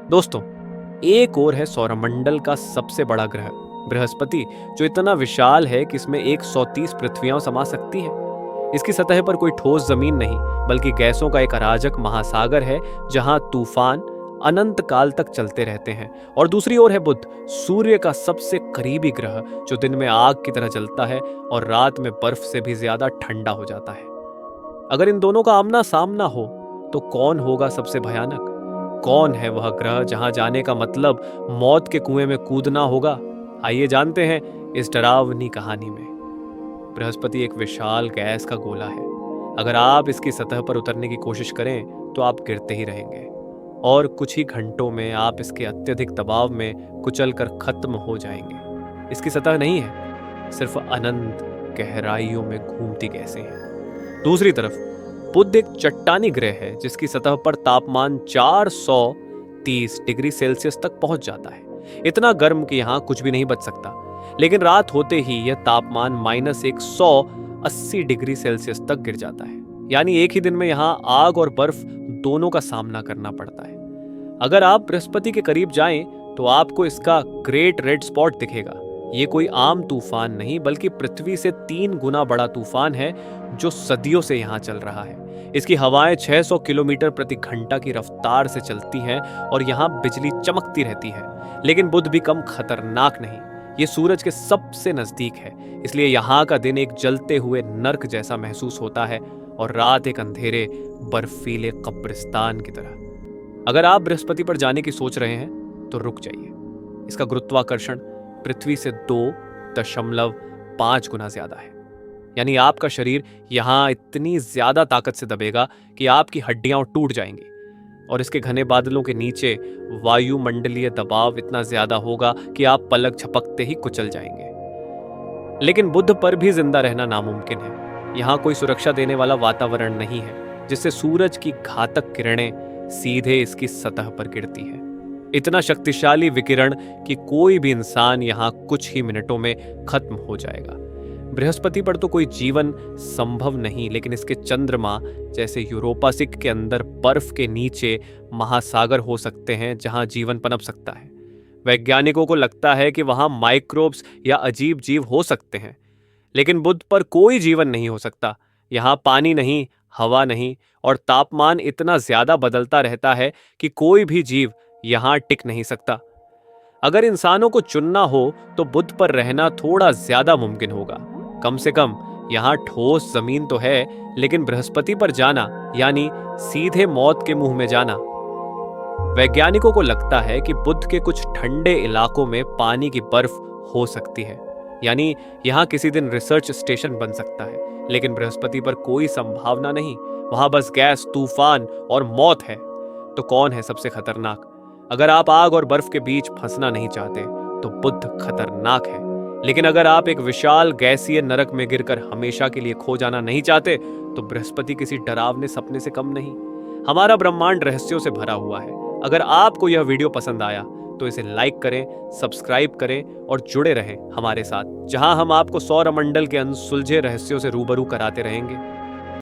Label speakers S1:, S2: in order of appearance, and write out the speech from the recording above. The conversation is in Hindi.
S1: दोस्तों, एक और है सौरमंडल का सबसे बड़ा ग्रह बृहस्पति, जो इतना विशाल है कि इसमें 130 पृथ्वियां समा सकती हैं। इसकी सतह पर कोई ठोस जमीन नहीं, बल्कि गैसों का एक अराजक महासागर है जहां तूफान अनंत काल तक चलते रहते हैं। और दूसरी ओर है बुध, सूर्य का सबसे करीबी ग्रह, जो दिन में आग की तरह जलता है और रात में बर्फ से भी ज्यादा ठंडा हो जाता है। अगर इन दोनों का आमना सामना हो तो कौन होगा सबसे भयानक? कौन है वह ग्रह जहां जाने का मतलब मौत के कुएं में कूदना होगा? आइए जानते हैं इस डरावनी कहानी में। बृहस्पति एक विशाल गैस का गोला है। अगर आप इसकी सतह पर उतरने की कोशिश करें तो आप गिरते ही रहेंगे और कुछ ही घंटों में आप इसके अत्यधिक दबाव में कुचल कर खत्म हो जाएंगे। इसकी सतह नहीं है, सिर्फ अनंत गहराइयों में घूमती गैसें हैं। दूसरी तरफ बुध एक चट्टानी ग्रह है जिसकी सतह पर तापमान 430 डिग्री सेल्सियस तक पहुंच जाता है। इतना गर्म कि यहां कुछ भी नहीं बच सकता। लेकिन रात होते ही यह तापमान -180 डिग्री सेल्सियस तक गिर जाता है। यानी एक ही दिन में यहां आग और बर्फ दोनों का सामना करना पड़ता है। अगर आप बृहस्पति के करीब जाएं तो आपको इसका ग्रेट रेड स्पॉट दिखेगा। ये कोई आम तूफान नहीं, बल्कि पृथ्वी से 3 गुना बड़ा तूफान है जो सदियों से यहां चल रहा है। इसकी हवाएं 600 किलोमीटर प्रति घंटा की रफ्तार से चलती हैं और यहां बिजली चमकती रहती है। लेकिन बुध भी कम खतरनाक नहीं। ये सूरज के सबसे नजदीक है, इसलिए यहाँ का दिन एक जलते हुए नर्क जैसा महसूस होता है और रात एक अंधेरे बर्फीले कब्रिस्तान की तरह। अगर आप बृहस्पति पर जाने की सोच रहे हैं तो रुक जाइए। इसका गुरुत्वाकर्षण पृथ्वी से 2.5 गुना ज्यादा है। यानी आपका शरीर यहां इतनी ज्यादा ताकत से दबेगा कि आपकी हड्डियां टूट जाएंगी। और इसके घने बादलों के नीचे वायुमंडलीय दबाव इतना ज्यादा होगा कि आप पलक झपकते ही कुचल जाएंगे। लेकिन बुध पर भी जिंदा रहना नामुमकिन है। यहाँ कोई सुरक्षा देने वाला वातावरण नहीं है जिससे सूरज की घातक किरणें सीधे इसकी सतह पर गिरती है। इतना शक्तिशाली विकिरण कि कोई भी इंसान यहाँ कुछ ही मिनटों में खत्म हो जाएगा। बृहस्पति पर तो कोई जीवन संभव नहीं, लेकिन इसके चंद्रमा जैसे यूरोपा सिक के अंदर बर्फ के नीचे महासागर हो सकते हैं जहां जीवन पनप सकता है। वैज्ञानिकों को लगता है कि वहां माइक्रोब्स या अजीब जीव हो सकते हैं, लेकिन बुध पर कोई जीवन नहीं हो सकता। यहां पानी नहीं, हवा नहीं और तापमान इतना ज्यादा बदलता रहता है कि कोई भी जीव यहां टिक नहीं सकता। अगर इंसानों को चुनना हो तो बुध पर रहना थोड़ा ज्यादा मुमकिन होगा। कम से कम यहाँ ठोस जमीन तो है, लेकिन बृहस्पति पर जाना यानी सीधे मौत के मुंह में जाना। वैज्ञानिकों को लगता है कि बुध के कुछ ठंडे इलाकों में पानी की बर्फ हो सकती है, यानी यहाँ किसी दिन रिसर्च स्टेशन बन सकता है। लेकिन बृहस्पति पर कोई संभावना नहीं, वहां बस गैस, तूफान और मौत है। तो कौन है सबसे खतरनाक? अगर आप आग और बर्फ के बीच फंसना नहीं चाहते तो बुध खतरनाक है। लेकिन अगर आप एक विशाल गैसीय नरक में गिरकर हमेशा के लिए खो जाना नहीं चाहते तो बृहस्पति किसी डरावने सपने से कम नहीं। हमारा ब्रह्मांड रहस्यों से भरा हुआ है। अगर आपको यह वीडियो पसंद आया तो इसे लाइक करें, सब्सक्राइब करें और जुड़े रहें हमारे साथ, जहां हम आपको सौरमंडल के अनसुलझे रहस्यों से रूबरू कराते रहेंगे।